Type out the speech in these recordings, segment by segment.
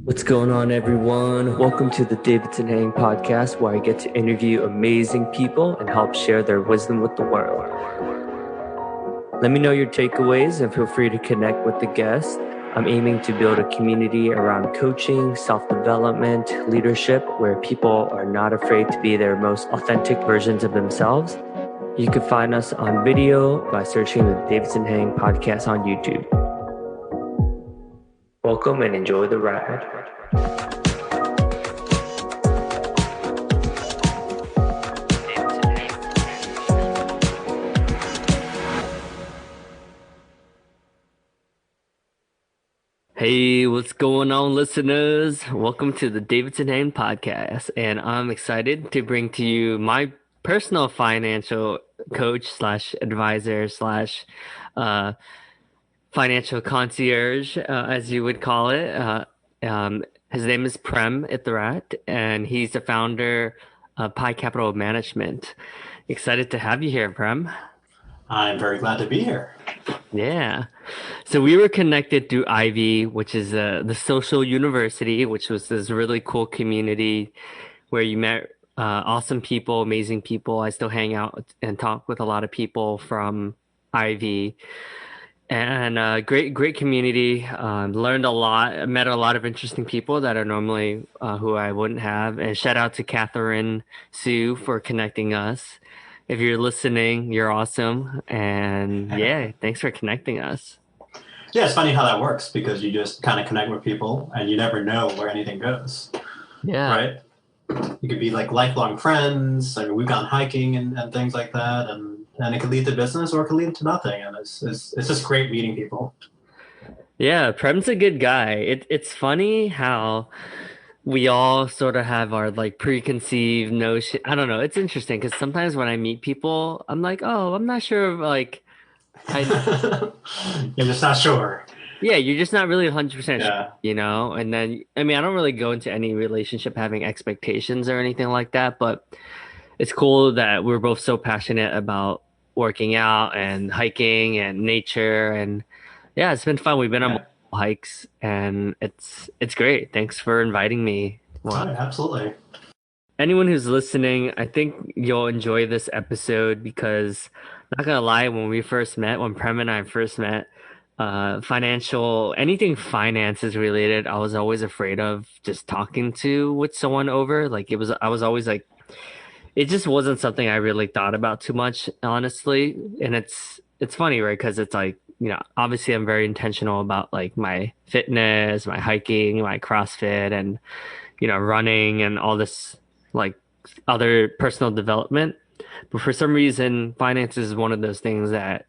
What's going on, everyone? Welcome to the Davidson podcast, where I get to interview amazing people and help share their wisdom with the world. Let me know your takeaways and feel free to connect with the guest. I'm aiming to build a community around coaching, self-development, leadership, where people are not afraid to be their most authentic versions of themselves. You can find us on video by searching the Davidson podcast on YouTube. Welcome and enjoy the ride. Hey, what's going on, listeners? Welcome to the Davidson podcast, and I'm excited to bring to you my personal financial coach slash advisor slash financial concierge, as you would call it. His name is Prem Itharat, and he's the founder of Pi Capital Management. Excited to have you here, Prem. I'm very glad to be here. Yeah. So we were connected through Ivy, which is the social university, which was this really cool community where you met awesome people, amazing people. I still hang out and talk with a lot of people from Ivy. And great community. Learned a lot. Met a lot of interesting people that are normally who I wouldn't have. And shout out to Catherine Sue for connecting us. If you're listening, you're awesome. And yeah, thanks for connecting us. Yeah, it's funny how that works because you just kind of connect with people and you never know where anything goes. Yeah. Right? You could be like lifelong friends. I mean, we've gone hiking and things like that. And it could lead to business or it could lead to nothing. And it's just great meeting people. Yeah, Prem's a good guy. It's funny how we all sort of have our like preconceived notion. I don't know. It's interesting because sometimes when I meet people, I'm like, oh, I'm not sure. Like, You're just not sure. Yeah, you're just not really 100% sure, Yeah. you know? And then, I mean, I don't really go into any relationship having expectations or anything like that, but it's cool that we're both so passionate about working out and hiking and nature. And yeah, it's been fun. We've been on multiple hikes and it's great. Thanks for inviting me. Wow. Oh, absolutely. Anyone who's listening, I think you'll enjoy this episode because, not gonna lie, when Prem and I first met, anything finances related, I was always afraid of just talking to with someone over. Like I was always like, it just wasn't something I really thought about too much, honestly. And it's funny, right? Because it's like, obviously I'm very intentional about like my fitness, my hiking, my CrossFit, and running and all this like other personal development. But for some reason, finance is one of those things that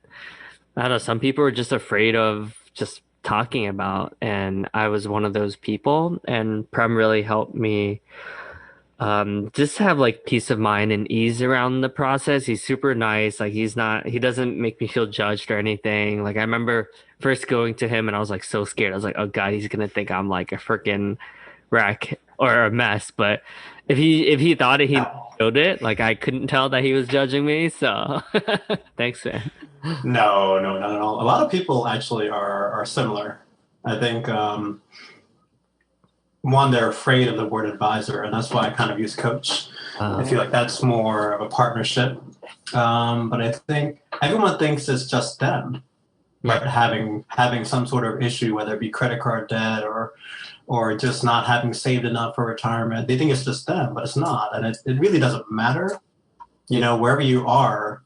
I don't know, some people are just afraid of just talking about. And I was one of those people. And Prem really helped me just have like peace of mind and ease around the process. He's super nice. Like he doesn't make me feel judged or anything. Like I remember first going to him and I was like so scared. I was like, oh God, he's gonna think I'm like a freaking wreck or a mess. But if he thought it, he showed it. Like I couldn't tell that he was judging me. So thanks, man. No, not at all. A lot of people actually are similar. I think one, they're afraid of the word advisor, and that's why I kind of use coach. I feel like that's more of a partnership. But I think everyone thinks it's just them, right? Having some sort of issue, whether it be credit card debt or just not having saved enough for retirement. They think it's just them, but it's not. And it really doesn't matter. Wherever you are,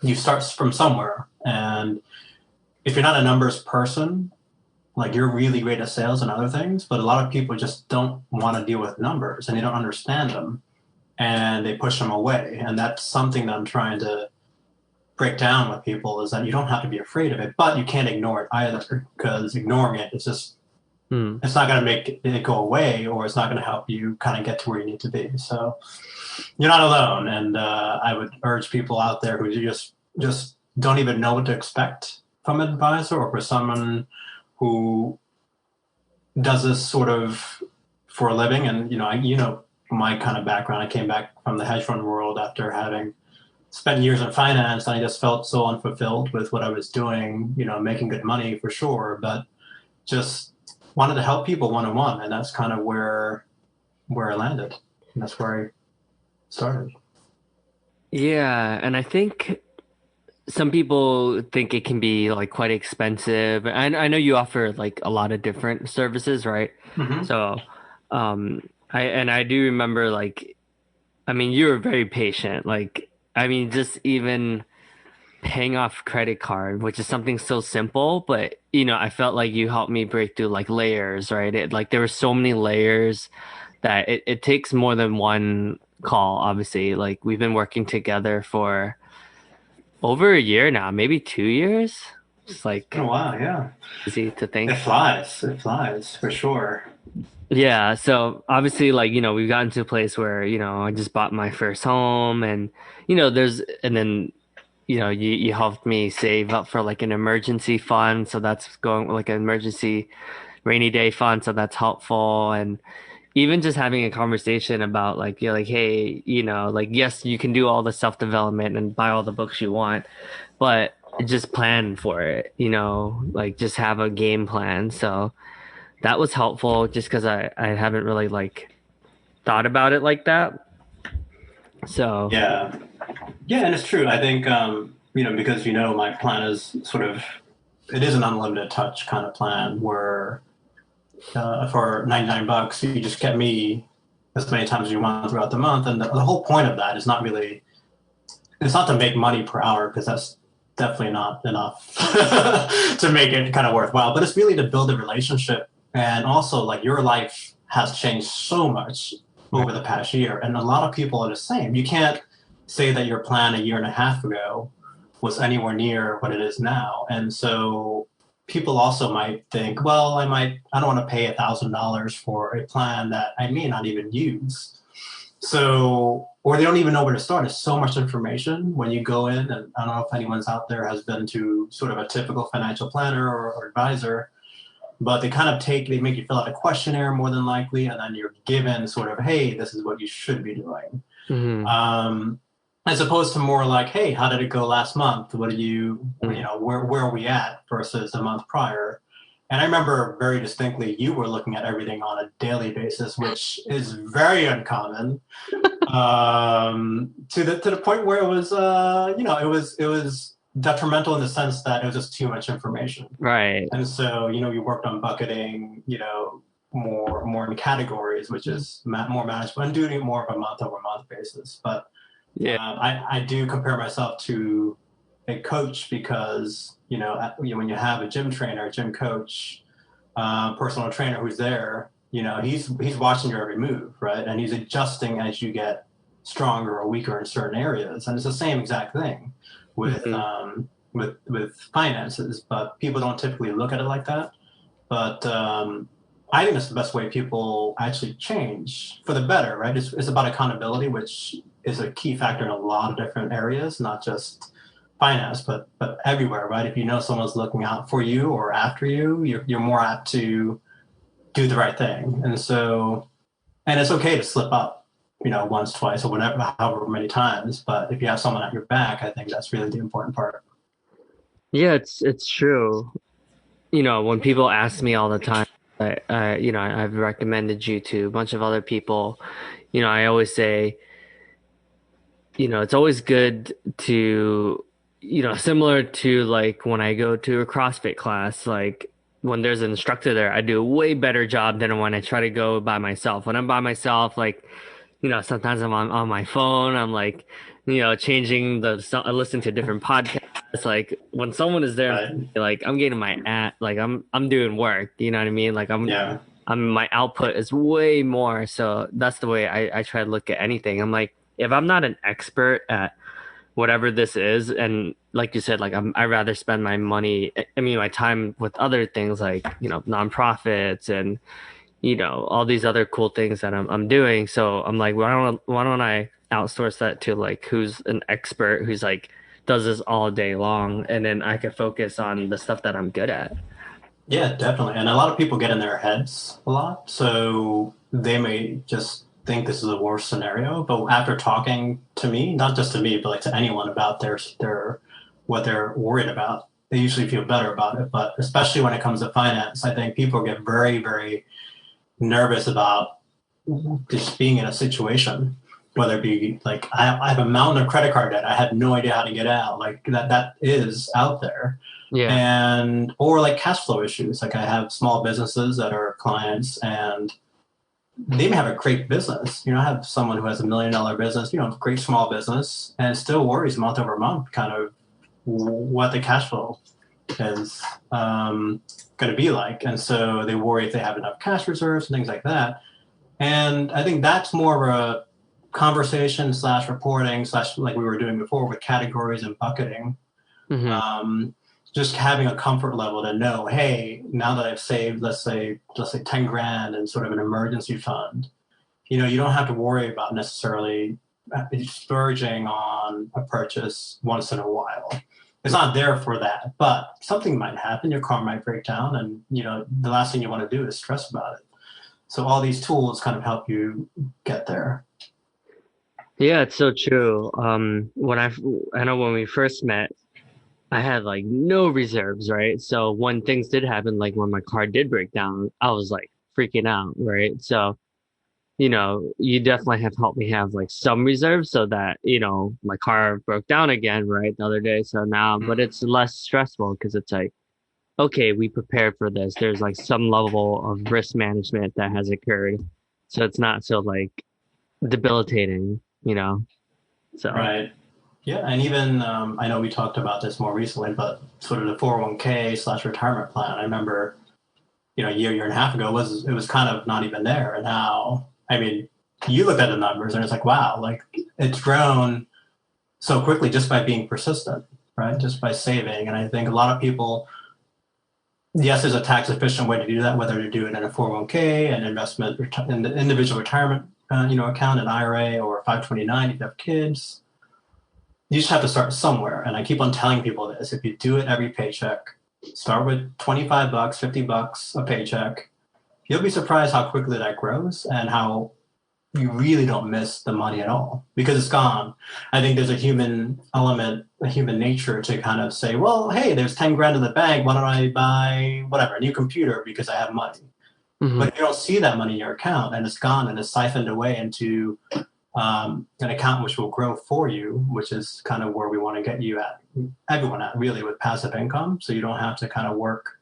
you start from somewhere. And if you're not a numbers person, like you're really great at sales and other things, but a lot of people just don't want to deal with numbers and they don't understand them and they push them away. And that's something that I'm trying to break down with people is that you don't have to be afraid of it, but you can't ignore it either because ignoring it is just, it's not going to make it go away or it's not going to help you kind of get to where you need to be. So you're not alone. And I would urge people out there who just don't even know what to expect from an advisor or for someone who does this sort of for a living. And, my kind of background, I came back from the hedge fund world after having spent years in finance. And I just felt so unfulfilled with what I was doing, making good money for sure, but just wanted to help people one on one, and that's kind of where I landed. And that's where I started. Yeah, and I think some people think it can be like quite expensive. I know you offer like a lot of different services, right? Hmm. So, I do remember like, I mean, you were very patient. Like, I mean, just even paying off credit card, which is something so simple, but I felt like you helped me break through like layers, right? Like there were so many layers that it takes more than one call, obviously. Like we've been working together for over a year now, maybe 2 years. It's Been like a while, yeah. easy to It think. flies. It flies for sure. Yeah, so obviously like, we've gotten to a place where, I just bought my first home and and then you helped me save up for like an emergency fund, so that's going like an emergency rainy day fund, so that's helpful. And even just having a conversation about like you're like, hey, like yes, you can do all the self-development and buy all the books you want, but just plan for it, like just have a game plan. So that was helpful just because I haven't really like thought about it like that. So Yeah. Yeah, and it's true. I think because my plan is sort of it is an unlimited touch kind of plan where for 99 bucks you just get me as many times as you want throughout the month, and the whole point of that is not really it's not to make money per hour because that's definitely not enough to make it kind of worthwhile, but it's really to build a relationship. And also, like, your life has changed so much over the past year, and a lot of people are the same. You can't say that your plan a year and a half ago was anywhere near what it is now. And so people also might think, well, I don't want to pay $1,000 for a plan that I may not even use. So, or they don't even know where to start. There's so much information when you go in, and I don't know if anyone's out there has been to sort of a typical financial planner or advisor, but they make you fill out a questionnaire more than likely, and then you're given sort of, hey, this is what you should be doing. mhm, Um, as opposed to more like, hey, how did it go last month? What did mhm. where are we at versus a month prior? And I remember very distinctly you were looking at everything on a daily basis, which is very uncommon. To the point where it was, it was detrimental in the sense that it was just too much information. Right. And so, you worked on bucketing, more in categories, which is more manageable, and doing it more of a month over month basis. But Yeah. I do compare myself to a coach because when you have a gym trainer, gym coach, personal trainer who's there, he's watching your every move, right, and he's adjusting as you get stronger or weaker in certain areas, and it's the same exact thing with Mhm. with finances, but people don't typically look at it like that. But I think that's the best way people actually change for the better, right? It's about accountability, which is a key factor in a lot of different areas, not just finance, but everywhere, right? If you know someone's looking out for you or after you, you're more apt to do the right thing. And so, and it's okay to slip up, once, twice, or whatever, however many times. But if you have someone at your back, I think that's really the important part. Yeah, it's true. When people ask me all the time, I've recommended you to a bunch of other people. I always say, it's always good to, similar to like when I go to a CrossFit class, like when there's an instructor there, I do a way better job than when I try to go by myself. When I'm by myself, like, sometimes I'm on my phone, I'm like, changing I listen to different podcasts. Like when someone is there, Right? like I'm getting like I'm doing work, you know what I mean? Like Yeah. my output is way more. So that's the way I try to look at anything. I'm like, if I'm not an expert at whatever this is, and like you said, like I rather spend my money, I mean my time with other things like, nonprofits and all these other cool things that I'm doing. So I'm like, why don't I outsource that to like who's an expert who's like does this all day long, and then I could focus on the stuff that I'm good at. Yeah, definitely. And a lot of people get in their heads a lot. So they may just think this is a worst scenario. But after talking to me, not just to me, but like to anyone about their what they're worried about, they usually feel better about it. But especially when it comes to finance, I think people get very, very nervous about just being in a situation, whether it be like I have a mountain of credit card debt. I have no idea how to get out. Like that is out there. Yeah. And or like cash flow issues. Like I have small businesses that are clients and they may have a great business. I have someone who has $1 million business, great small business, and still worries month over month kind of what the cash flow is going to be like. And so they worry if they have enough cash reserves and things like that. And I think that's more of a conversation slash reporting slash like we were doing before with categories and bucketing. Hmm. Just having a comfort level to know, hey, now that I've saved, let's say 10 grand in sort of an emergency fund, you don't have to worry about necessarily splurging on a purchase once in a while. It's not there for that, but something might happen. Your car might break down, and the last thing you want to do is stress about it. So all these tools kind of help you get there. Yeah, it's so true. I know when we first met, I had like no reserves, right? So when things did happen, like when my car did break down, I was like freaking out, right? So, you definitely have helped me have like some reserves so that, my car broke down again, right, the other day. So now, but Mm. it's less stressful because it's like, okay, we prepared for this. There's like some level of risk management that has occurred. So it's not so like debilitating. So, Right. Yeah, and even I know we talked about this more recently, but sort of the 401k slash retirement plan. I remember, a year and a half ago it was kind of not even there. And now, I mean, you look at the numbers and it's like, wow, like it's grown so quickly just by being persistent, right? Just by saving. And I think a lot of people, yes, there's a tax efficient way to do that, whether to do it in a 401k, an investment, in the individual retirement, account, an IRA, or 529 if you have kids. You just have to start somewhere. And I keep on telling people this: if you do it every paycheck, start with 25 bucks, 50 bucks a paycheck. You'll be surprised how quickly that grows and how you really don't miss the money at all because it's gone. I think there's a human element, a human nature to kind of say, well, hey, there's 10 grand in the bank. Why don't I buy whatever, a new computer because I have money? mhm. But you don't see that money in your account and it's gone and it's siphoned away into an account which will grow for you, which is kind of where we want to get you at, everyone at really, with passive income. So you don't have to kind of work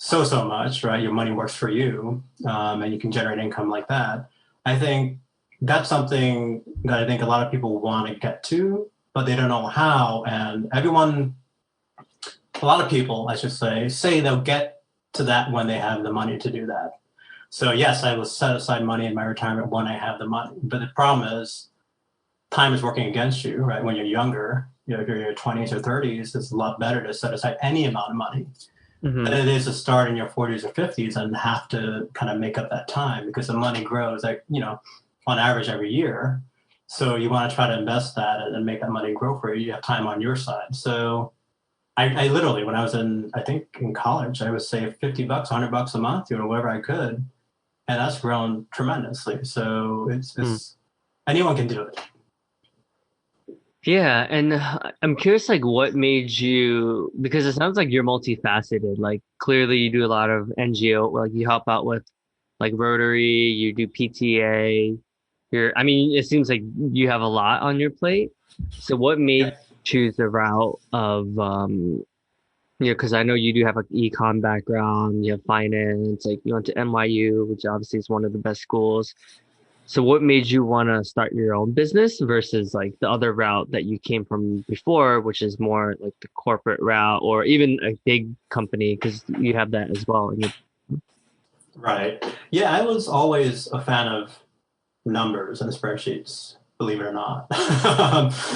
so much, right? Your money works for you, and you can generate income like that. I think that's something that I think a lot of people want to get to, but they don't know how. And a lot of people, I should say they'll get to that when they have the money to do that. So yes, I will set aside money in my retirement when I have the money. But the problem is time is working against you, right? When you're younger, if you're in your 20s or 30s, it's a lot better to set aside any amount of money than Mhm. it is to start in your 40s or 50s and have to kind of make up that time because the money grows like, on average every year. So you want to try to invest that and make that money grow for you. You have time on your side. So I literally, when I was I think in college, I would save 50 bucks, 100 bucks a month, whatever I could. And that's grown tremendously. So Mm. it's anyone can do it. Yeah, and I'm curious, like, what made you, because it sounds like you're multifaceted. Like, clearly you do a lot of NGO, like you help out with like Rotary, you do PTA. I mean, it seems like you have a lot on your plate. So what made Yeah. you choose the route of, because I know you do have an econ background, you have finance, like you went to NYU, which obviously is one of the best schools. So what made you want to start your own business versus like the other route that you came from before, which is more like the corporate route or even a big company because you have that as well. Right. Yeah, I was always a fan of numbers and spreadsheets, believe it or not.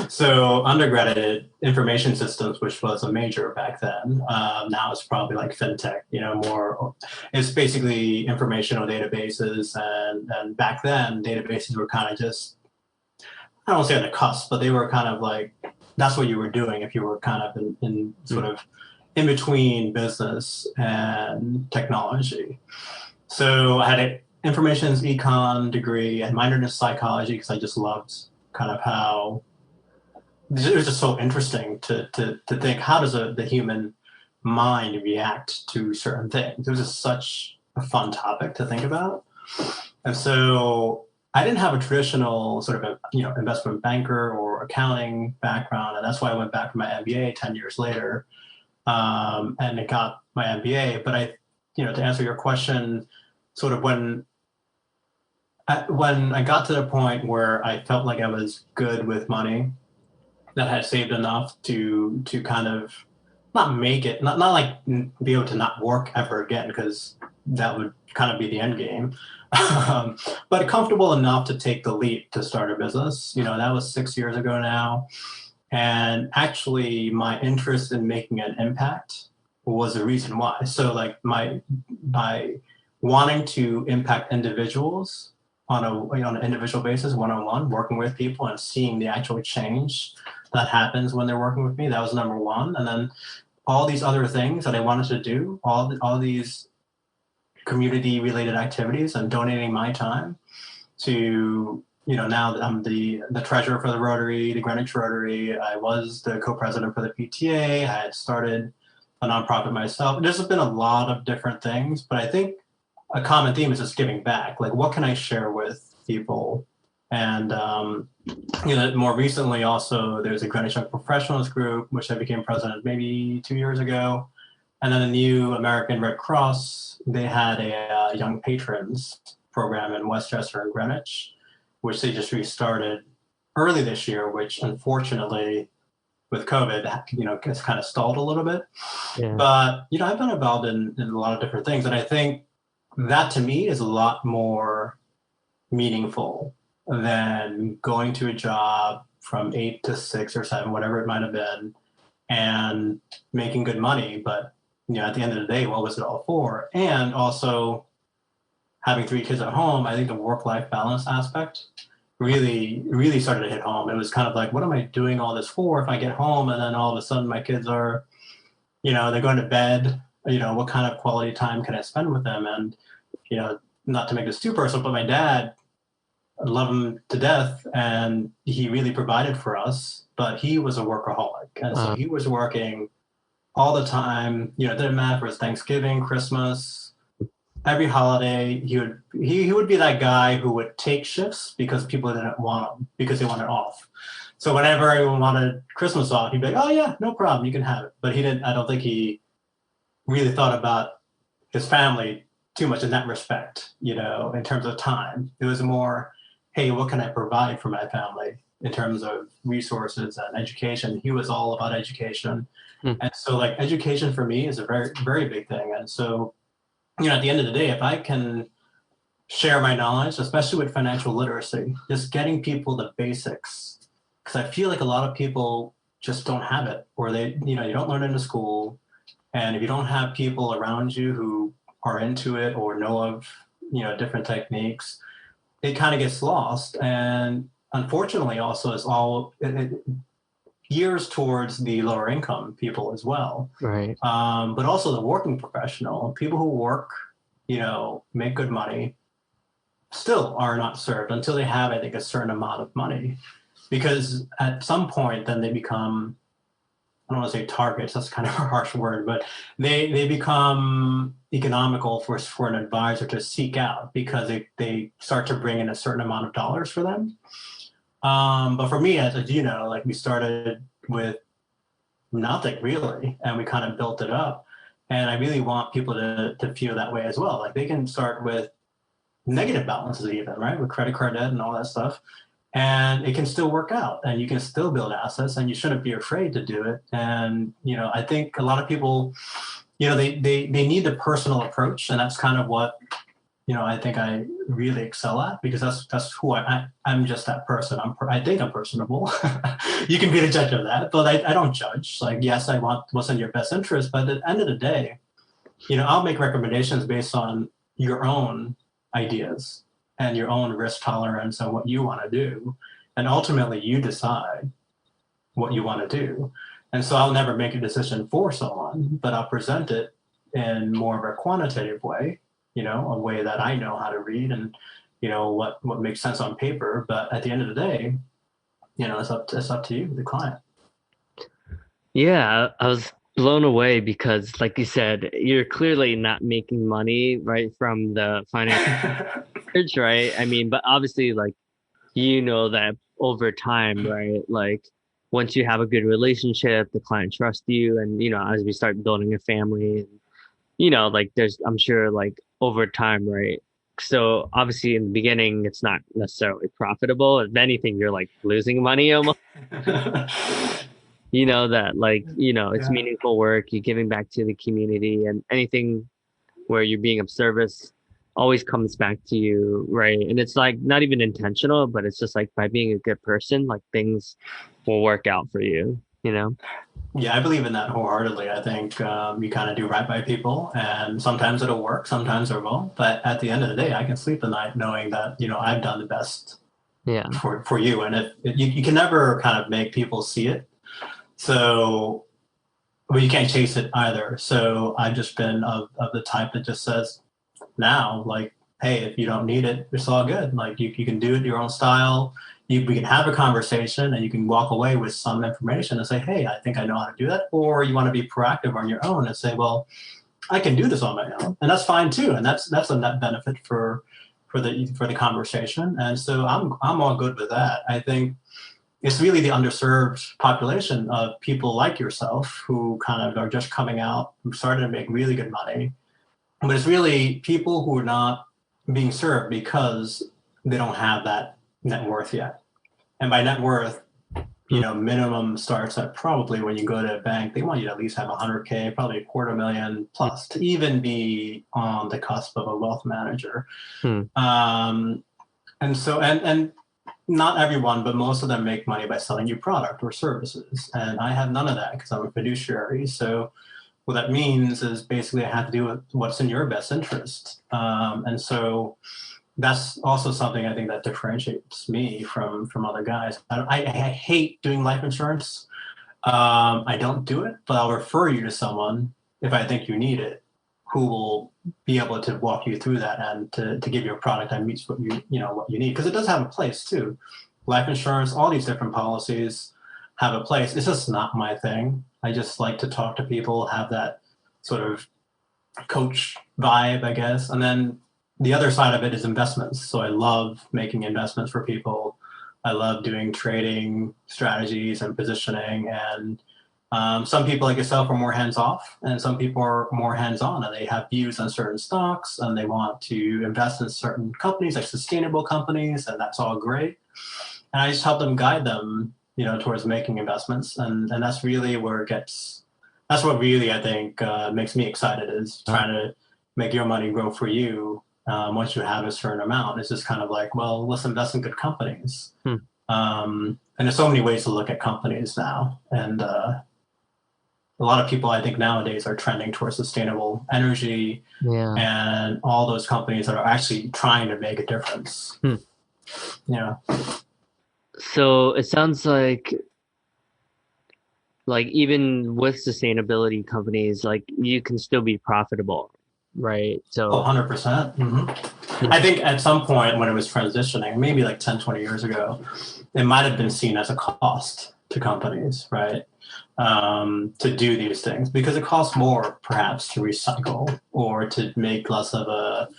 So undergrad I did information systems, which was a major back then. Now it's probably like fintech, more. It's basically informational databases, and back then databases were kind of just, I don't say on the cusp, but they were kind of like that's what you were doing if you were kind of in sort Mm. of in between business and technology. So I had an information econ degree and minored in psychology because I just loved kind of how it was just so interesting to think how does the human mind react to certain things. It was just such a fun topic to think about. And so I didn't have a traditional sort of a, investment banker or accounting background, and that's why I went back for my MBA 10 years later, and I got my MBA. But to answer your question, sort of when I got to the point where I felt like I was good with money, that I had saved enough to kind of not make it, not like be able to not work ever again, because that would kind of be the end game. But comfortable enough to take the leap to start a business. That was 6 years ago now. And actually, my interest in making an impact was the reason why. So, like, by wanting to impact individuals on an individual basis, one-on-one, working with people and seeing the actual change that happens when they're working with me, that was number one. And then all these other things that I wanted to do, all these community related activities, and donating my time to, now I'm the treasurer for the Rotary, the Greenwich Rotary. I was the co-president for the PTA. I had started a nonprofit myself. There's been a lot of different things, but I think a common theme is just giving back. Like, what can I share with people? And more recently, also, there's a Greenwich Young Professionals group, which I became president maybe 2 years ago. And then the new American Red Cross, they had a young patrons program in Westchester and Greenwich, which they just restarted early this year, which unfortunately with COVID, gets kind of stalled a little bit. Yeah. But, I've been involved in a lot of different things. And I think that to me is a lot more meaningful than going to a job from 8 to 6 or 7, whatever it might have been, and making good money. But, at the end of the day, what was it all for? And also having 3 kids at home, I think the work-life balance aspect really, really started to hit home. It was kind of like, what am I doing all this for if I get home and then all of a sudden my kids are, they're going to bed, what kind of quality time can I spend with them? And, not to make this too personal, but my dad, I love him to death, and he really provided for us, but he was a workaholic. And so he was working all the time. It didn't matter if it was Thanksgiving, Christmas, every holiday. He would be that guy who would take shifts because people didn't want them, because they wanted off. So whenever everyone wanted Christmas off, he'd be like, oh yeah, no problem, you can have it. But I don't think he really thought about his family too much in that respect, in terms of time. It was more, hey, what can I provide for my family in terms of resources and education? He was all about education. And so, like, education for me is a very, very big thing. And so, at the end of the day, if I can share my knowledge, especially with financial literacy, just getting people the basics, because I feel like a lot of people just don't have it, or they, you don't learn it in school. And if you don't have people around you who are into it or know of, different techniques, it kind of gets lost. And unfortunately, also, it gears towards the lower income people as well. Right. But also the working professional, people who work, make good money, still are not served until they have, I think, a certain amount of money. Because at some point, then they become, I don't want to say targets, that's kind of a harsh word, but they become economical for an advisor to seek out, because they start to bring in a certain amount of dollars for them. But for me, as you know, like, we started with nothing really, and we kind of built it up. And I really want people to feel that way as well. Like, they can start with negative balances even, right? With credit card debt and all that stuff. And it can still work out, and you can still build assets, and you shouldn't be afraid to do it. And, I think a lot of people, they need the personal approach, and that's kind of what, I think I really excel at, because that's who I'm just that person. I think I'm personable. You can be the judge of that, but I don't judge. Like, yes, I want what's in your best interest, but at the end of the day, I'll make recommendations based on your own ideas and your own risk tolerance and what you want to do. And ultimately, you decide what you want to do. And so I'll never make a decision for someone, but I'll present it in more of a quantitative way, a way that I know how to read, and, what makes sense on paper. But at the end of the day, it's up to you, the client. Yeah, blown away because, like you said, you're clearly not making money, right, from the finance, right? I mean, but obviously, like, that over time, right? Like, once you have a good relationship, the client trusts you, and, as we start building a family, and, like, I'm sure, like, over time, right? So obviously, in the beginning, it's not necessarily profitable. If anything, you're like losing money almost. That like, it's Yeah. meaningful work, you're giving back to the community, and anything where you're being of service always comes back to you, right? And it's like not even intentional, but it's just like by being a good person, like things will work out for you. Yeah, I believe in that wholeheartedly. I think you kind of do right by people, and sometimes it'll work, sometimes it won't. But at the end of the day, I can sleep at night knowing that I've done the best Yeah. for you. And if you can never kind of make people see it, so but you can't chase it either. So I've just been of the type that just says now, like, hey, if you don't need it, it's all good. Like you can do it your own style. We can have a conversation and you can walk away with some information and say, hey, I think I know how to do that. Or you want to be proactive on your own and say, well, I can do this on my own. And that's fine too. And that's a net benefit for the conversation. And so I'm all good with that. I think it's really the underserved population of people like yourself who kind of are just coming out, who started to make really good money. But it's really people who are not being served because they don't have that net worth yet. And by net worth, Mm. minimum starts at probably when you go to a bank, they want you to at least have 100K, probably a quarter million plus to even be on the cusp of a wealth manager. Mm. And so, and not everyone, but most of them make money by selling you product or services. And I have none of that because I'm a fiduciary. So what that means is basically I have to do what's in your best interest. And so that's also something I think that differentiates me from other guys. I hate doing life insurance. I don't do it, but I'll refer you to someone if I think you need it, who will be able to walk you through that and to give you a product that meets what you need. Because it does have a place too. Life insurance, all these different policies have a place. It's just not my thing. I just like to talk to people, have that sort of coach vibe, I guess. And then the other side of it is investments. So I love making investments for people. I love doing trading strategies and positioning. And some people like yourself are more hands off, and some people are more hands on, and they have views on certain stocks and they want to invest in certain companies, like sustainable companies, and that's all great. And I just help them guide them, towards making investments. And that's really where that's what really I think makes me excited is trying to make your money grow for you. Once you have a certain amount, it's just kind of like, well, let's invest in good companies. Hmm. And there's so many ways to look at companies now. And a lot of people, I think, nowadays are trending towards sustainable energy Yeah. and all those companies that are actually trying to make a difference. Hmm. Yeah. So it sounds like even with sustainability companies, like you can still be profitable, right? Oh, So 100%. yeah. I think at some point when it was transitioning, maybe like 10, 20 years ago, it might have been seen as a cost to companies, right? To do these things because it costs more perhaps to recycle or to make less of a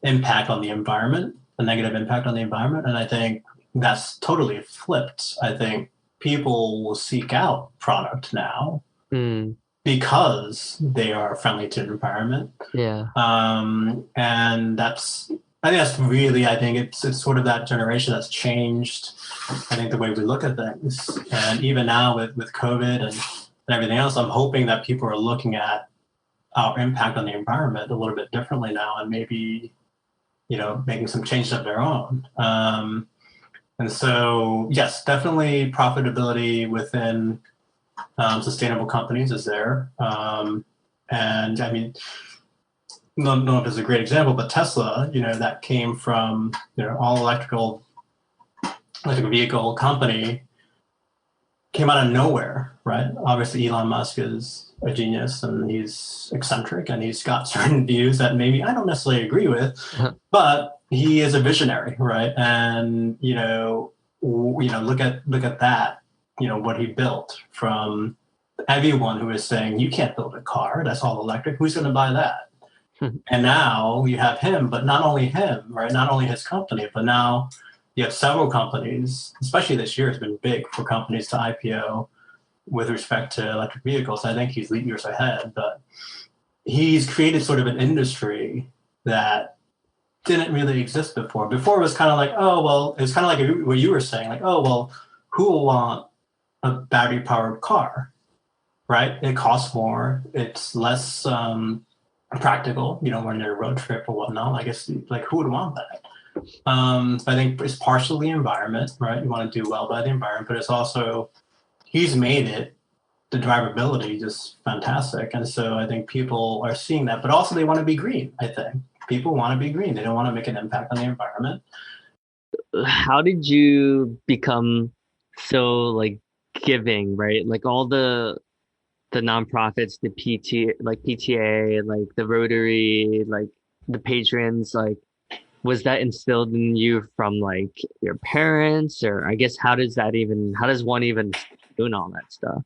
impact on the environment, a negative impact on the environment. And I think that's totally flipped. I think people will seek out product now Mm, because they are friendly to the environment. yeah. And I think that's really, I think it's sort of that generation that's changed, I think, the way we look at things. And even now with COVID and everything else, I'm hoping that people are looking at our impact on the environment a little bit differently now and maybe, making some changes of their own. And so, yes, definitely profitability within sustainable companies is there. And I mean, don't know if it's a great example, but Tesla, that came from, all electric vehicle company came out of nowhere, right? Obviously, Elon Musk is a genius and he's eccentric and he's got certain views that maybe I don't necessarily agree with, but he is a visionary, right? And look at that, what he built from everyone who is saying, you can't build a car, that's all electric. Who's going to buy that? And now you have him, but not only him, right? Not only his company, but now you have several companies, especially this year has been big for companies to IPO with respect to electric vehicles. I think he's leap years ahead, but he's created sort of an industry that didn't really exist before. Before it was kind of like, oh, well, it was kind of like what you were saying, like, oh, well, who will want a battery powered car, right? It costs more, it's less practical, when you're a road trip or whatnot. I guess, like, who would want that? I think it's partially the environment, right? You want to do well by the environment, but it's also, he's made it, the drivability just fantastic. And so I think people are seeing that, but also they want to be green. I think people want to be green. They don't want to make an impact on the environment. How did you become so like giving, right? Like all the nonprofits, the PTA, like the Rotary, like the patrons, like was that instilled in you from like your parents, or I guess how does one even doing all that stuff?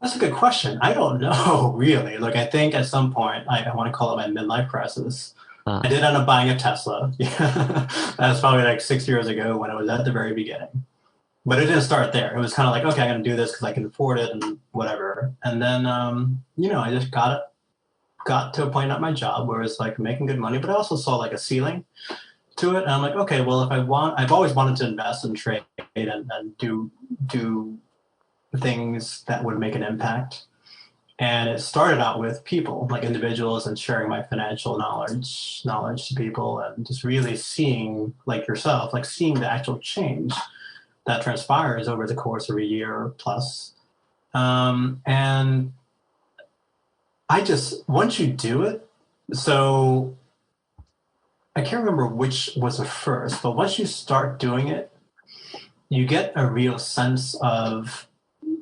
That's a good question. I don't know, really. Like, I think at some point, I want to call it my midlife crisis. I Uh, did end up buying a Tesla. Yeah. That's probably like 6 years ago when it was at the very beginning. But it didn't start there. It was kind of like, okay, I'm going to do this because I can afford it and whatever. And then, I just got to a point at my job where it's like making good money, but I also saw like a ceiling to it. And I'm like, okay, well, I've always wanted to invest and trade and do things that would make an impact. And it started out with people, like individuals, and sharing my financial knowledge to people, and just really seeing, like yourself, like seeing the actual change that transpires over the course of a year plus. And I just, once you do it, so I can't remember which was the first, but once you start doing it, you get a real sense of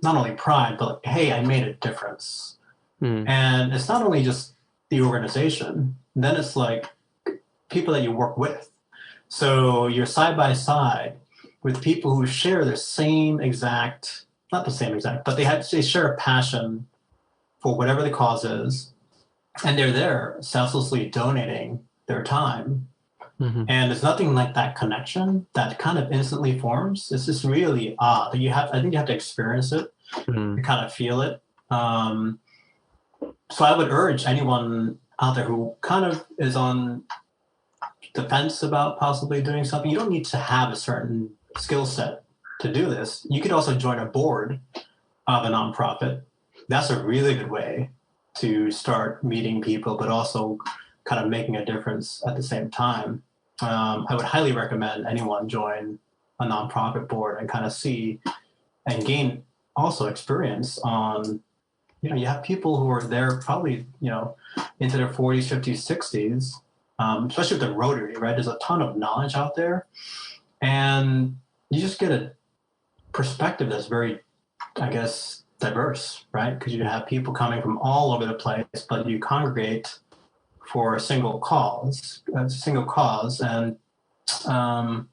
not only pride, but like, hey, I made a difference. hmm, And it's not only just the organization, then it's like people that you work with. So you're side by side with people who share the same exact, not the same exact, but they share a passion for whatever the cause is, and they're there selflessly donating their time. hmm, And there's nothing like that connection that kind of instantly forms. It's just really odd. I think you have to experience it to hmm. kind of feel it. So I would urge anyone out there who kind of is on the fence about possibly doing something. You don't need to have a certain skill set to do this. You could also join a board of a nonprofit. That's a really good way to start meeting people, but also kind of making a difference at the same time. I would highly recommend anyone join a nonprofit board and kind of see and gain also experience on, you have people who are there probably, into their 40s, 50s, 60s, especially with the Rotary, right? There's a ton of knowledge out there. And you just get a perspective that's very, I guess, diverse, right? Because you have people coming from all over the place, but you congregate for a single cause, and um,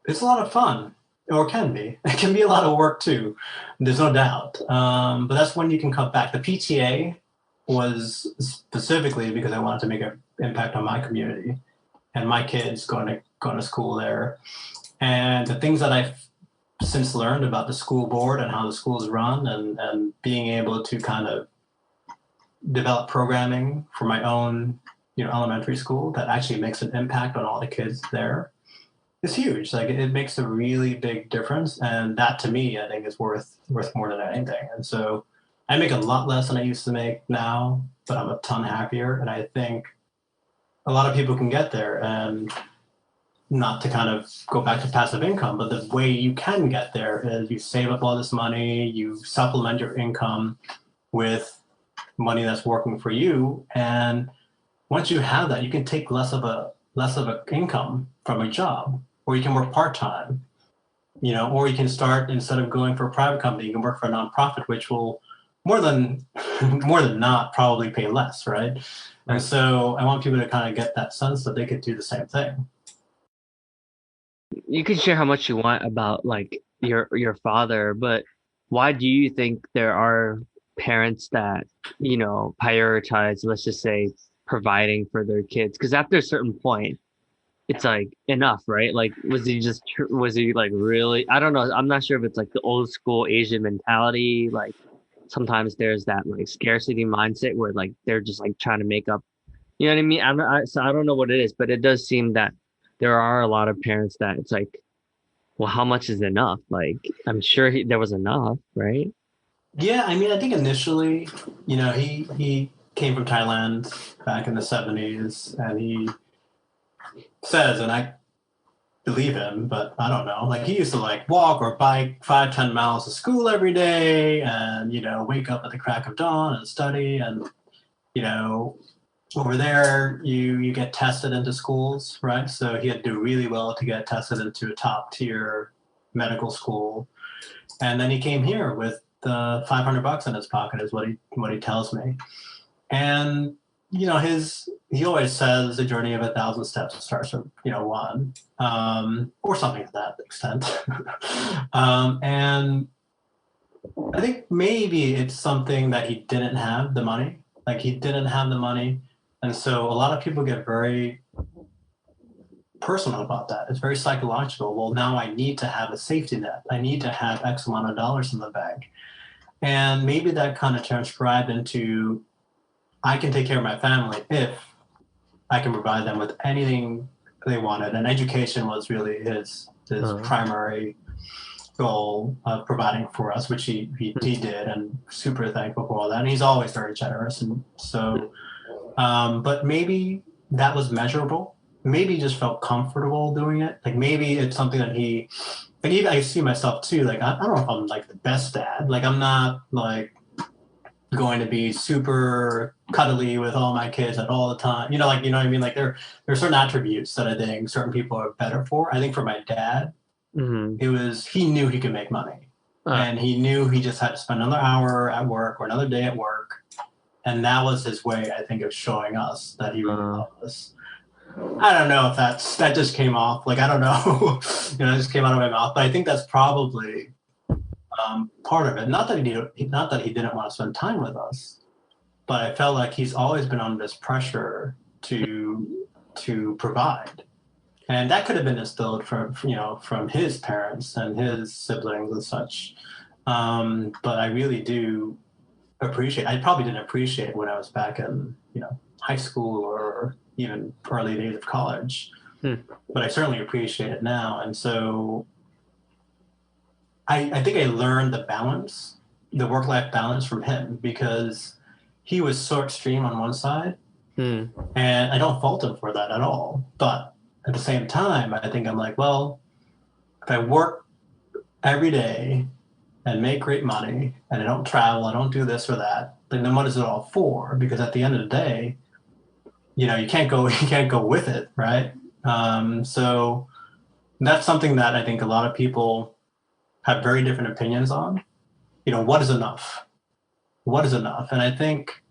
it's a lot of fun, or can be. It can be a lot of work too. There's no doubt. But that's when you can cut back. The PTA was specifically because I wanted to make an impact on my community and my kids going to school there. And the things that I've since learned about the school board and how the school is run, and being able to kind of develop programming for my own, elementary school that actually makes an impact on all the kids there is huge. Like, it makes a really big difference, and that to me, I think, is worth more than anything. And so, I make a lot less than I used to make now, but I'm a ton happier, and I think a lot of people can get there. And not to kind of go back to passive income, but the way you can get there is you save up all this money, you supplement your income with money that's working for you, and once you have that, you can take less of a income from a job, or you can work part time, or you can start, instead of going for a private company, you can work for a nonprofit, which will more than more than not probably pay less, right? And Right. so I want people to kind of get that sense that they could do the same thing. You can share how much you want about like your father, but why do you think there are parents that, prioritize, let's just say, providing for their kids. Because after a certain point, it's like enough, right? Like, was he like really? I don't know. I'm not sure if it's like the old school Asian mentality. Like, sometimes there's that like scarcity mindset where like they're just like trying to make up. You know what I mean? So I don't know what it is, but it does seem that there are a lot of parents that it's like, well, how much is enough? Like, I'm sure there was enough, right? Yeah, I mean, I think initially, he came from Thailand back in the 70s, and he says, and I believe him, but I don't know. Like he used to like walk or bike 5, 10 miles to school every day, and wake up at the crack of dawn and study. And you know, over there, you get tested into schools, right? So he had to do really well to get tested into a top tier medical school, and then he came here with the $500 in his pocket, is what he tells me. And he always says the journey of 1,000 steps starts from one, or something to that extent. And I think maybe it's something that he didn't have the money. Like he didn't have the money, and so a lot of people get very personal about that. It's very psychological. Well, now I need to have a safety net. I need to have X amount of dollars in the bank, and maybe that kind of transcribed into I can take care of my family if I can provide them with anything they wanted. And education was really his primary goal of providing for us, which he did, and super thankful for all that. And he's always very generous. And so, but maybe that was measurable. Maybe he just felt comfortable doing it. Like maybe it's something that like even I see myself too. Like I don't know if I'm like the best dad. Like I'm not like going to be super cuddly with all my kids at all the time. Like what I mean? Like there's certain attributes that I think certain people are better for. I think for my dad, it was he knew he could make money. And he knew he just had to spend another hour at work or another day at work. And that was his way, I think, of showing us that he really loved us. I don't know if that just came off. Like I don't know. It just came out of my mouth. But I think that's probably part of it. Not that he didn't want to spend time with us, but I felt like he's always been under this pressure to provide, and that could have been instilled from his parents and his siblings and such. But I really do appreciate. I probably didn't appreciate when I was back in high school or even early days of college, but I certainly appreciate it now, and so. I think I learned the work-life balance from him because he was so extreme on one side, and I don't fault him for that at all. But at the same time, I think I'm like, well, if I work every day and make great money and I don't travel, I don't do this or that, then what is it all for? Because at the end of the day, you can't go with it, right? So that's something that I think a lot of people have very different opinions on. What is enough? What is enough? And I think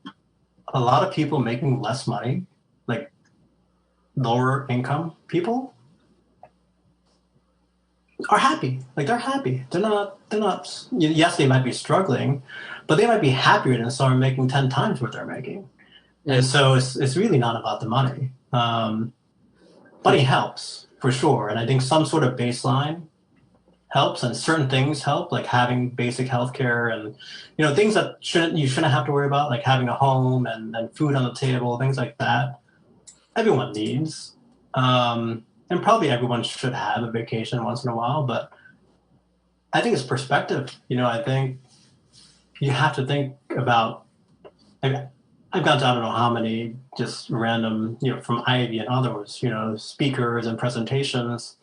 a lot of people making less money, like lower income people, are happy. Like they're happy. They're not, yes, they might be struggling, but they might be happier than someone making 10 times what they're making. And so it's really not about the money. Money helps for sure. And I think some sort of baseline helps, and certain things help, like having basic healthcare and things that you shouldn't have to worry about, like having a home and food on the table, things like that. Everyone needs, and probably everyone should have a vacation once in a while. But I think it's perspective. I think you have to think about. I've gone to I don't know how many just random from Ivy and others speakers and presentations.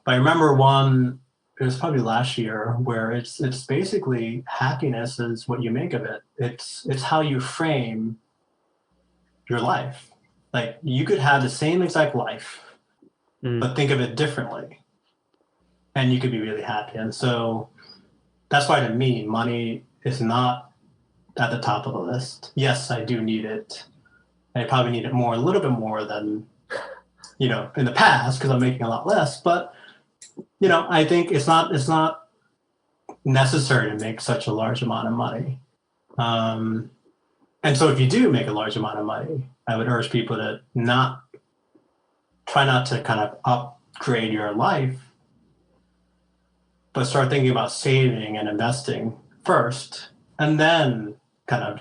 But I remember one. It was probably last year where it's basically happiness is what you make of it. It's how you frame your life. Like you could have the same exact life, but think of it differently, and you could be really happy. And so that's why to me, money is not at the top of the list. Yes, I do need it. And I probably need it a little bit more than in the past because I'm making a lot less, but I think it's not necessary to make such a large amount of money. Um, and so if you do make a large amount of money, I would urge people to not try not to kind of upgrade your life, but start thinking about saving and investing first, and then kind of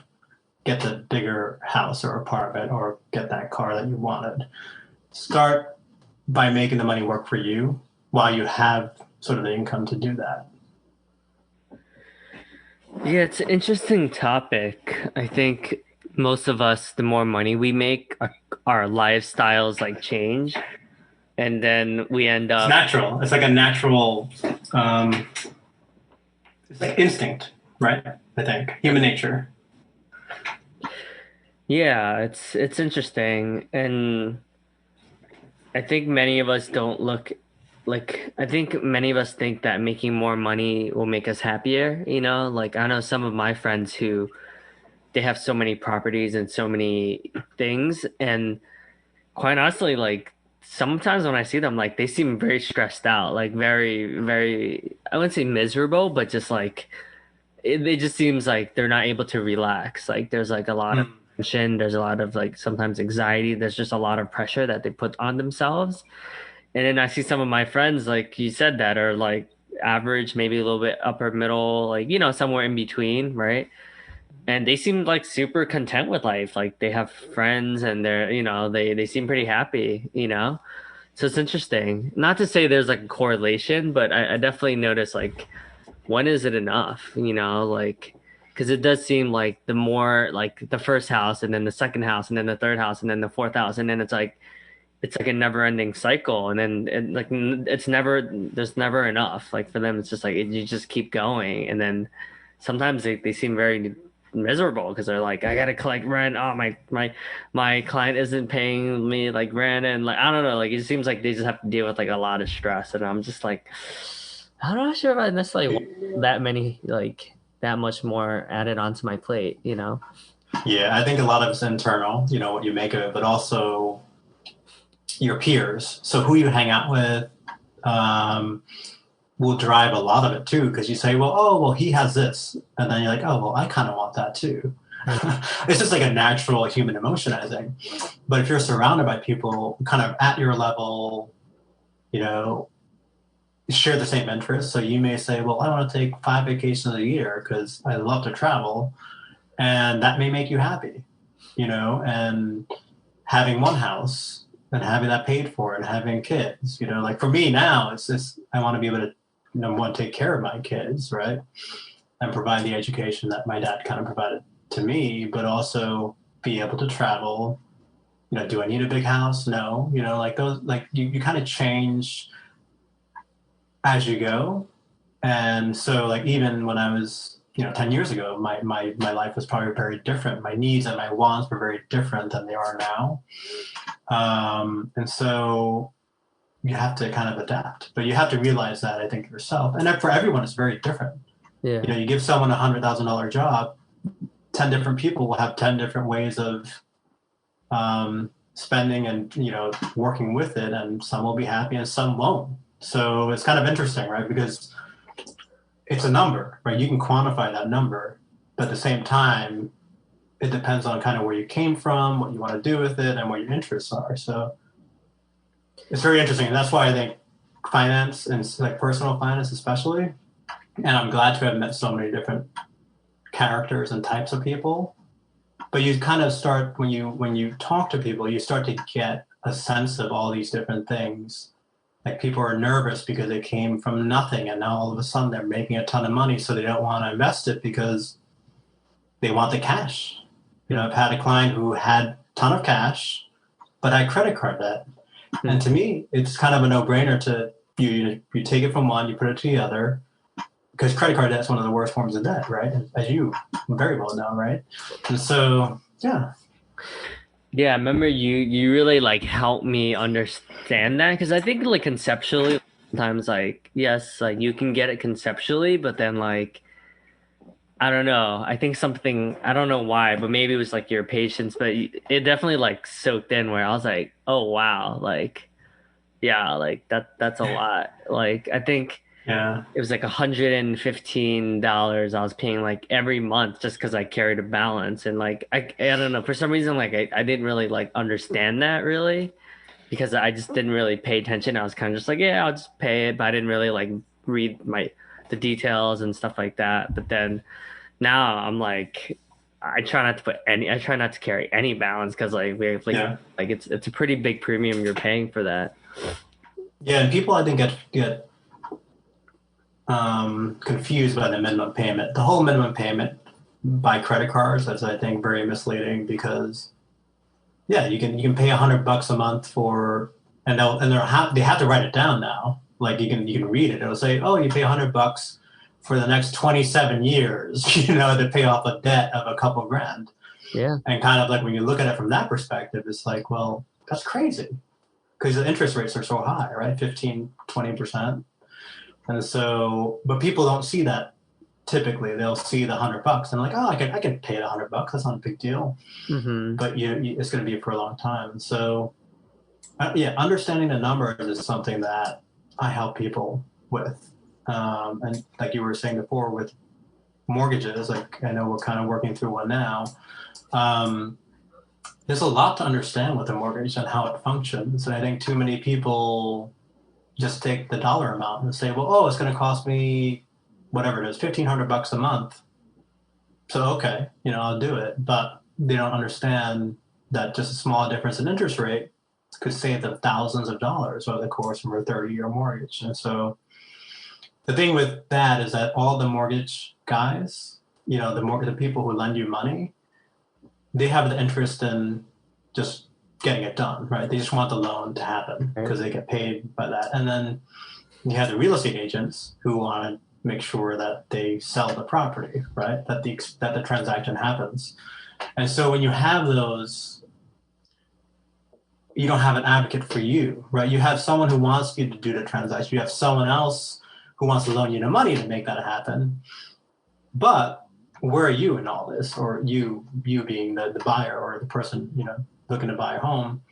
get the bigger house or apartment or get that car that you wanted. Start by making the money work for you while you have sort of the income to do that. Yeah, it's an interesting topic. I think most of us, the more money we make, our lifestyles like change, and then we end It's up, natural. It's like a natural, um, it's like instinct, right? I think human nature. yeah, it's interesting, and I think many of us don't look like I think many of us think that making more money will make us happier, you know? Like I know some of my friends who they have so many properties and so many things, and quite honestly, like sometimes when I see them, like they seem very stressed out, like very, I wouldn't say miserable, but just like it just seems like they're not able to relax. Like there's like a lot of Mm. tension, there's a lot of like sometimes anxiety, there's just a lot of pressure that they put on themselves. And then I see some of my friends, like you said, that are like average, maybe a little bit upper middle, like, you know, somewhere in between, right? And they seem like super content with life. Like they have friends and they're, you know, they seem pretty happy, you know? So it's interesting. Not to say there's like a correlation, but I definitely notice like when is it enough, you know, like because it does seem like the more like the first house and then the second house and then the third house and then the fourth house and then it's like a never ending cycle and then like it's never there's never enough like for them it's just like you just keep going and then sometimes they seem very miserable because they're like I gotta collect rent, oh my client isn't paying me like rent and like I don't know like it seems like they just have to deal with like a lot of stress and I'm just like I'm not sure if I necessarily want that many like that much more added onto my plate, you know. Yeah, I think a lot of it's internal, you know, what you make of it, but also your peers. So who you hang out with um, will drive a lot of it too, because you say, well, oh, well, he has this. And then you're like, oh, well, I kind of want that too. It's just like a natural human emotion, I think. But if you're surrounded by people kind of at your level, you know, share the same interests. So you may say, well, I want to take 5 vacations a year because I love to travel. And that may make you happy, you know, and having one house and having that paid for and having kids, you know, like for me now, it's just, I want to be able to, number one, take care of my kids, right? And provide the education that my dad kind of provided to me, but also be able to travel. You know, do I need a big house? No, you know, like those, like you kind of change as you go. And so like even when I was, you know, 10 years ago, my life was probably very different. My needs and my wants were very different than they are now. And so you have to kind of adapt, but you have to realize that I think yourself, and that for everyone, it's very different. You Yeah. know, you give someone $100,000 job, 10 different people will have 10 different ways of spending and, you know, working with it. And some will be happy and some won't. So it's kind of interesting, right? Because it's a number, right? You can quantify that number, but at the same time, it depends on kind of where you came from, what you want to do with it, and what your interests are. So it's very interesting. And that's why I think finance and like personal finance, especially, and I'm glad to have met so many different characters and types of people. But you kind of start when you talk to people, you start to get a sense of all these different things. Like people are nervous because they came from nothing and now all of a sudden they're making a ton of money, so they don't want to invest it because they want the cash. You know, Hmm. I've had a client who had a ton of cash but had credit card debt. Hmm. And to me, it's kind of a no-brainer to you take it from one, you put it to the other, because credit card debt is one of the worst forms of debt, right? As you very well know, right? And so, yeah, Yeah, I remember you really like helped me understand that because I think like conceptually sometimes like yes, like you can get it conceptually, but then like I don't know. I think something I don't know why, but maybe it was like your patience, but it definitely like soaked in where I was like, "Oh wow." Like yeah, like that's a lot. Like I think Yeah. it was like $115 I was paying like every month just because I carried a balance. And like I don't know, for some reason like I didn't really like understand that really because I just didn't really pay attention. I was kind of just like, yeah, I'll just pay it, but I didn't really like read the details and stuff like that. But then now I'm like, I try not to carry any balance because like we're Yeah. like it's a pretty big premium you're paying for that. Yeah. And people, I think, get confused by the minimum payment. The whole minimum payment by credit cards is, I think, very misleading because yeah, you can pay $100 a month for, and they have to write it down now. Like you can read it. It'll say, oh, you pay $100 for the next 27 years, to pay off a debt of a couple grand. Yeah. And kind of like when you look at it from that perspective, it's like, well, that's crazy because the interest rates are so high, right? 15, 20%. And so, but people don't see that typically. They'll see the $100 and like, oh, I can pay $100. That's not a big deal. Mm-hmm. But it's going to be for a long time. So, yeah, understanding the numbers is something that I help people with. And like you were saying before with mortgages, like I know we're kind of working through one now. Um, there's a lot to understand with a mortgage and how it functions. And I think too many people just take the dollar amount and say, well, oh, it's going to cost me whatever it is, $1,500 a month. So, okay, I'll do it. But they don't understand that just a small difference in interest rate could save them thousands of dollars over the course of a 30-year mortgage. And so the thing with that is that all the mortgage guys, the people who lend you money, they have the interest in just getting it done, right? They just want the loan to happen Right. because they get paid by that. And then you have the real estate agents who want to make sure that they sell the property, right? That the transaction happens. And so when you have those, you don't have an advocate for you, right? You have someone who wants you to do the transaction. You have someone else who wants to loan you the money to make that happen. But where are you in all this? Or you being the buyer or the person, looking to buy a home.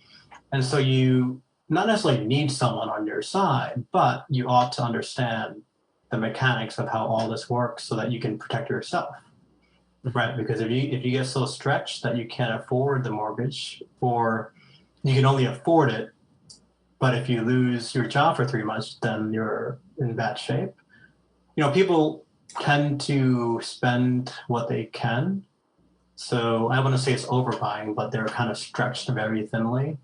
And so you not necessarily need someone on your side, but you ought to understand the mechanics of how all this works so that you can protect yourself, right? Because if you get so stretched that you can't afford the mortgage, or you can only afford it, but if you lose your job for 3 months, then you're in bad shape. People tend to spend what they can. So I want to say it's overbuying, but they're kind of stretched very thinly.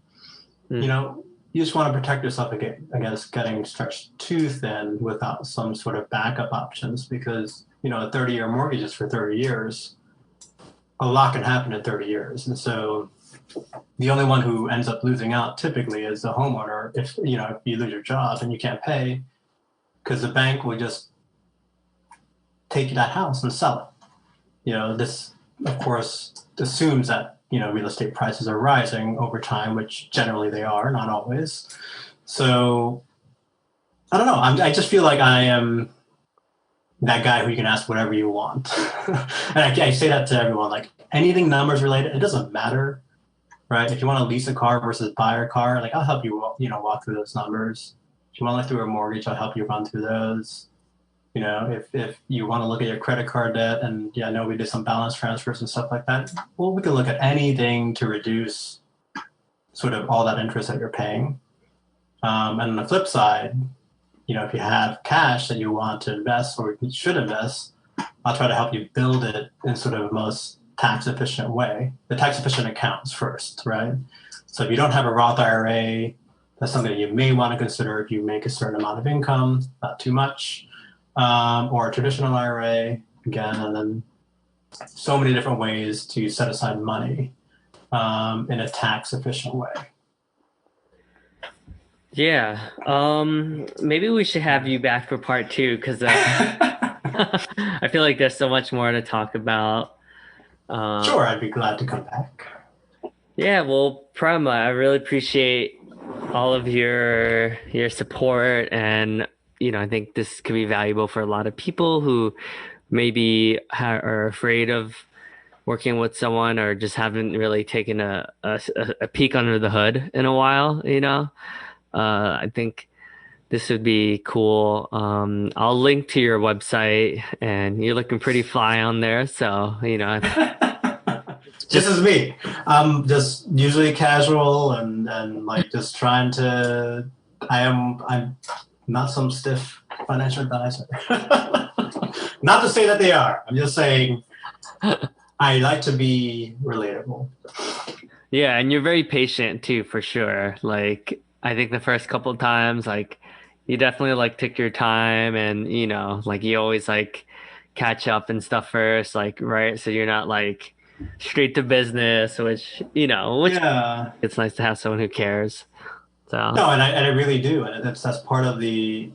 Mm. You just want to protect yourself against getting stretched too thin without some sort of backup options because, a 30-year mortgage is for 30 years. A lot can happen in 30 years. And so the only one who ends up losing out typically is the homeowner if you lose your job and you can't pay because the bank will just take that house and sell it. This, of course, assumes that real estate prices are rising over time, which generally they are, not always. So I don't know. I just feel like I am that guy who you can ask whatever you want, and I say that to everyone. Like anything numbers related, it doesn't matter, right? If you want to lease a car versus buy a car, like I'll help you, walk through those numbers. If you want to look through a mortgage, I'll help you run through those. If you want to look at your credit card debt, and yeah, I know we did some balance transfers and stuff like that. Well, we can look at anything to reduce sort of all that interest that you're paying. And on the flip side, if you have cash that you want to invest or you should invest, I'll try to help you build it in sort of the most tax efficient way. The tax efficient accounts first, right? So if you don't have a Roth IRA, that's something you may want to consider if you make a certain amount of income, not too much. Or a traditional IRA, again, and then so many different ways to set aside money in a tax efficient way. Yeah. Maybe we should have you back for part two because I feel like there's so much more to talk about. Sure, I'd be glad to come back. Yeah, well, Prem, I really appreciate all of your support and I think this could be valuable for a lot of people who maybe are afraid of working with someone or just haven't really taken a peek under the hood in a while. I think this would be cool. I'll link to your website, and you're looking pretty fly on there. So, This just is me. I'm just usually casual and like just trying to. I'm not some stiff financial advisor. Not to say that they are. I'm just saying I like to be relatable. yeah, and you're very patient too, for sure. Like, I think the first couple of times, like, you definitely like took your time, and like you always like catch up and stuff first, like, right? So you're not like straight to business, which Yeah. it's nice to have someone who cares. So, No, and I really do, and that's part of the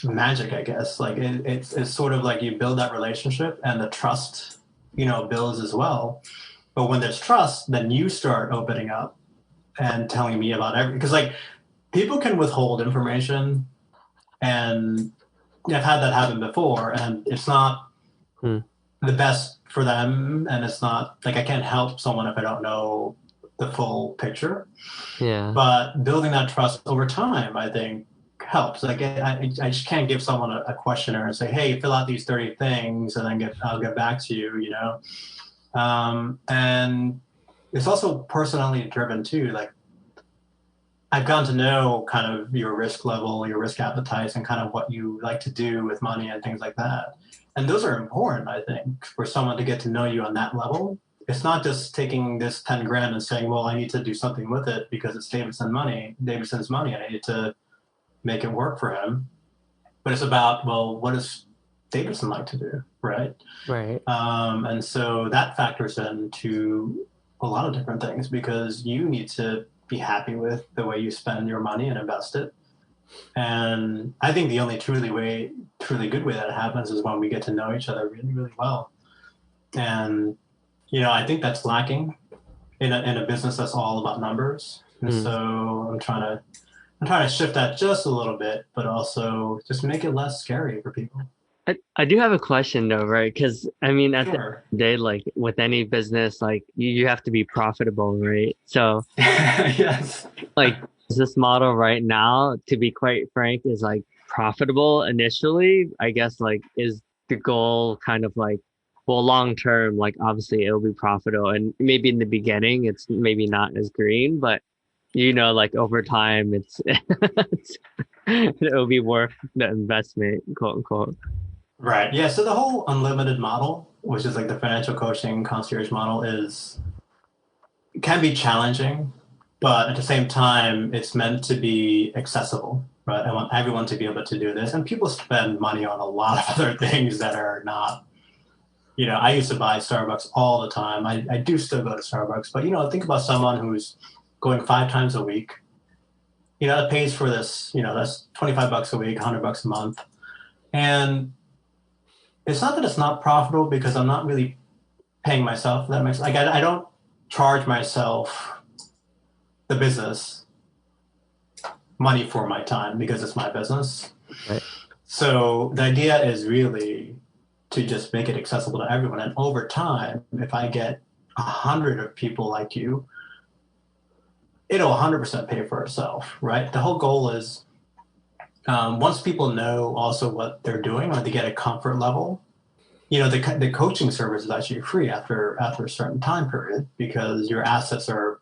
magic, I guess. Like it's sort of like you build that relationship, and the trust, builds as well. But when there's trust, then you start opening up and telling me about everything. Because like people can withhold information, and I've had that happen before, and it's not hmm, the best for them, and it's not like I can't help someone if I don't know the full picture. yeah. But building that trust over time, I think, helps. Like I just can't give someone a questionnaire and say, "Hey, fill out these 30 things, and then I'll get back to you." And it's also personally driven too. Like I've gotten to know kind of your risk level, your risk appetites, and kind of what you like to do with money and things like that. And those are important, I think, for someone to get to know you on that level. It's not just taking this 10 grand and saying, well, I need to do something with it because it's Davidson's money, and I need to make it work for him. But it's about, well, what does Davidson like to do, right? Right. And so that factors into a lot of different things because you need to be happy with the way you spend your money and invest it. And I think the only truly good way that happens is when we get to know each other really, really well. And I think that's lacking in a business that's all about numbers. And Hmm. so I'm trying to shift that just a little bit, but also just make it less scary for people. I do have a question though, right? Because I mean, at the end Sure. of the day, like with any business, like you have to be profitable, right? So, Yes. like this model right now, to be quite frank, is like profitable initially. I guess like is the goal kind of like, well, long term, like obviously it'll be profitable, and maybe in the beginning it's maybe not as green, but like over time, it'll be worth the investment, quote unquote. Right. Yeah. So the whole unlimited model, which is like the financial coaching concierge model, can be challenging, but at the same time, it's meant to be accessible. Right. I want everyone to be able to do this, and people spend money on a lot of other things that are not. I used to buy Starbucks all the time. I do still go to Starbucks, but think about someone who's going 5 times a week. That pays for this. That's $25 a week, $100 a month, and it's not that it's not profitable because I'm not really paying myself. That makes like I don't charge myself the business money for my time because it's my business. Right. So the idea is really to just make it accessible to everyone. And over time, if I get 100 of people like you, it'll 100% pay for itself, right? The whole goal is once people know also what they're doing, or they get a comfort level, the coaching service is actually free after a certain time period because your assets are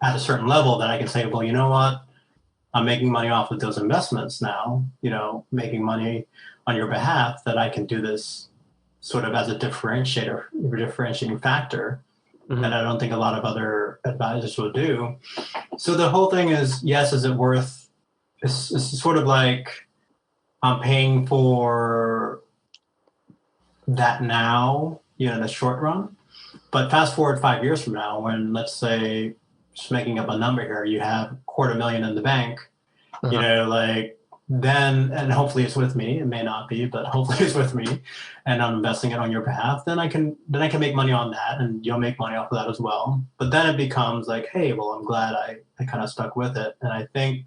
at a certain level that I can say, well, you know what? I'm making money off of those investments now, making money on your behalf, that I can do this sort of as a differentiating factor that Mhm. I don't think a lot of other advisors will do. So the whole thing is, yes, is it worth, it's sort of like I'm paying for that now, in the short run. But fast forward 5 years from now, when let's say, just making up a number here, you have 250,000 in the bank, Uh-huh. like then, and hopefully it's with me. It may not be, but hopefully it's with me, and I'm investing it on your behalf. Then I can make money on that, and you'll make money off of that as well. But then it becomes like, hey, well, I'm glad I kind of stuck with it, and I think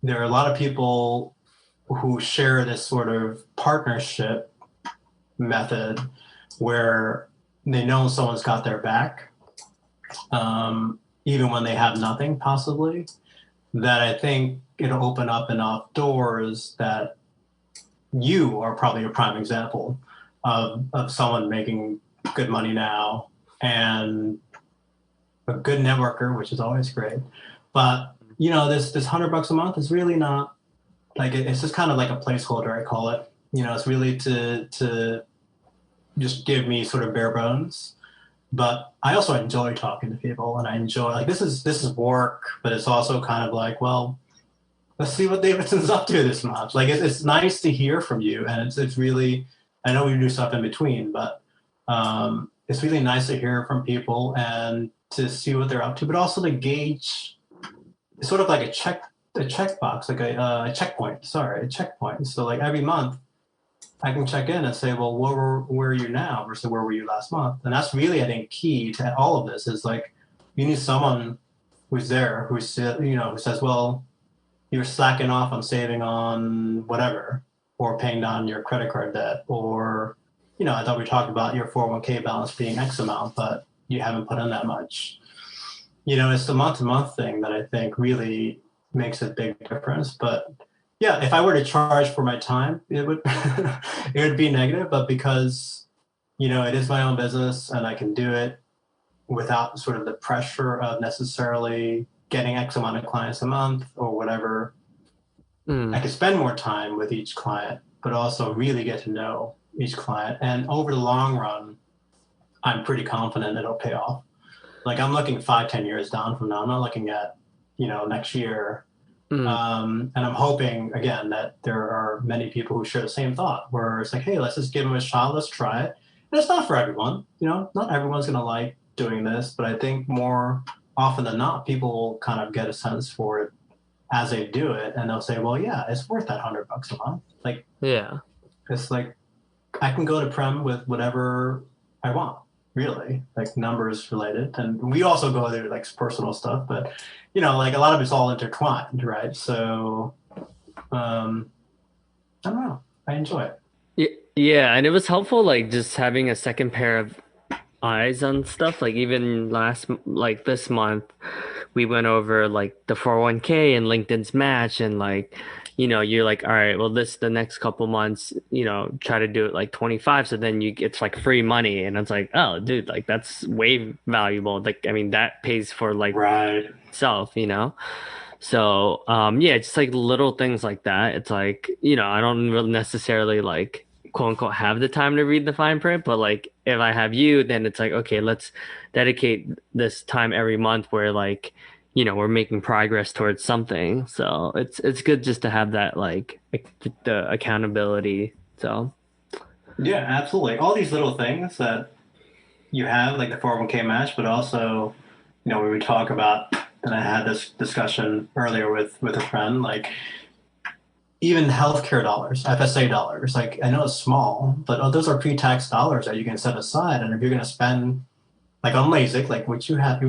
there are a lot of people who share this sort of partnership method where they know someone's got their back, even when they have nothing, possibly. that I think it'll open up enough doors that you are probably a prime example of someone making good money now and a good networker, which is always great. But this $100 a month is really not like it's just kind of like a placeholder, I call it. It's really to just give me sort of bare bones. But I also enjoy talking to people, and I enjoy like this is work, but it's also kind of like, well, let's see what Davidson's up to this month. Like it's nice to hear from you, and it's really I know we do stuff in between, but it's really nice to hear from people and to see what they're up to, but also to gauge. It's sort of like a checkbox, like a checkpoint. Sorry, a checkpoint. So like every month, I can check in and say, well, where are you now versus where were you last month? And that's really, I think, key to all of this is like you need someone who's there who says, well, you're slacking off on saving on whatever, or paying down your credit card debt, or I thought we talked about your 401k balance being X amount, but you haven't put in that much. It's the month to month thing that I think really makes a big difference. But yeah, if I were to charge for my time, it would it would be negative. But because it is my own business and I can do it without sort of the pressure of necessarily getting X amount of clients a month or whatever, I can spend more time with each client, but also really get to know each client. And over the long run, I'm pretty confident it'll pay off. Like I'm looking 5, 10 years down from now. I'm not looking at, next year. And I'm hoping again that there are many people who share the same thought where it's like, hey, let's just give them a shot. Let's try it. And it's not for everyone, not everyone's going to like doing this, but I think more often than not, people will kind of get a sense for it as they do it. And they'll say, well, yeah, it's worth that $100 a month. Like, Yeah. it's like, I can go to Prem with whatever I want, really, like numbers related. And we also go there like personal stuff, but like a lot of it's all intertwined, right? So I don't know. I enjoy it. Yeah, and it was helpful like just having a second pair of eyes on stuff. Like even like this month, we went over like the 401k and LinkedIn's match, and like you're like, all right, well the next couple months, try to do it like 25, so then it's like free money, and it's like, oh dude, like that's way valuable. Like I mean that pays for like Right. itself. So yeah, just like little things like that. It's like, I don't really necessarily like quote unquote have the time to read the fine print, but like if I have you, then it's like, okay, let's dedicate this time every month where like, we're making progress towards something. So it's good just to have that like the accountability. So Yeah, absolutely. All these little things that you have, like the 401k match, but also, when we talk about, and I had this discussion earlier with a friend, like even healthcare dollars, FSA dollars, like I know it's small, but those are pre-tax dollars that you can set aside. And if you're going to spend like on LASIK, like which you've had,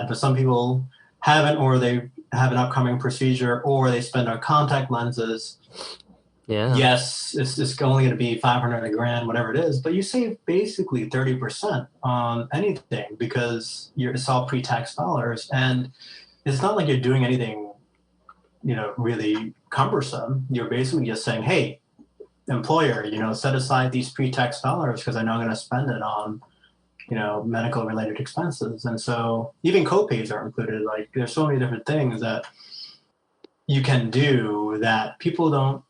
but some people haven't, or they have an upcoming procedure, or they spend on contact lenses. yeah. Yes, it's only going to be 500 a grand, whatever it is, but you save basically 30% on anything because it's all pre-tax dollars. And it's not like you're doing anything, really cumbersome. You're basically just saying, hey, employer, set aside these pre-tax dollars because I know I'm going to spend it on, medical related expenses. And so even co-pays are included. Like there's so many different things that you can do that people don't.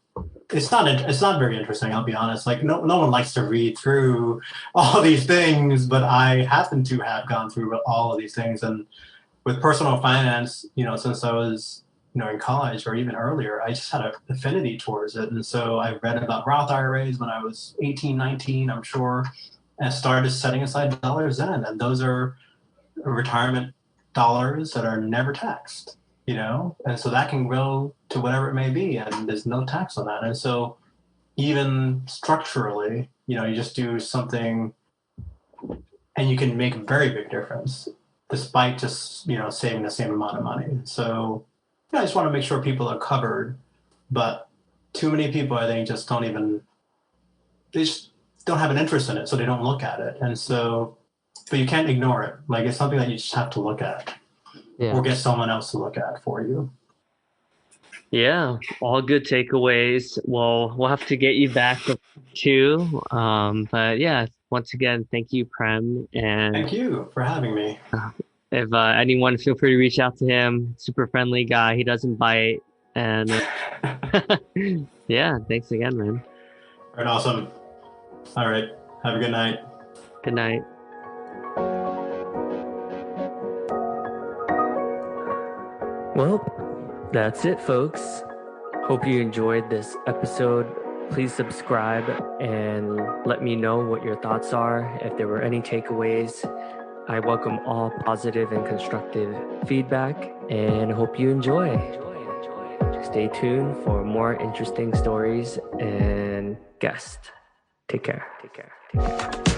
It's not very interesting, I'll be honest. Like no one likes to read through all these things, but I happen to have gone through all of these things. And with personal finance, since I was in college or even earlier, I just had an affinity towards it. And so I read about Roth IRAs when I was 18, 19, I'm sure, and started setting aside dollars then. And those are retirement dollars that are never taxed, and so that can go to whatever it may be, and there's no tax on that. And so even structurally, you just do something and you can make a very big difference despite just, saving the same amount of money. So I just want to make sure people are covered, but too many people, I think, they just don't have an interest in it, so they don't look at it. And so, but you can't ignore it. Like it's something that you just have to look at, Yeah. or get someone else to look at for you. Yeah, all good takeaways. Well, we'll have to get you back too. But yeah, once again, thank you, Prem. And Thank you for having me. if anyone, feel free to reach out to him. Super friendly guy. He doesn't bite. And yeah, thanks again, man. Right, awesome. All right. Have a good night. Good night. Well, that's it, folks. Hope you enjoyed this episode. Please subscribe and let me know what your thoughts are. If there were any takeaways, I welcome all positive and constructive feedback and hope you enjoy. Stay tuned for more interesting stories and guests. Take care. Take care. Take care.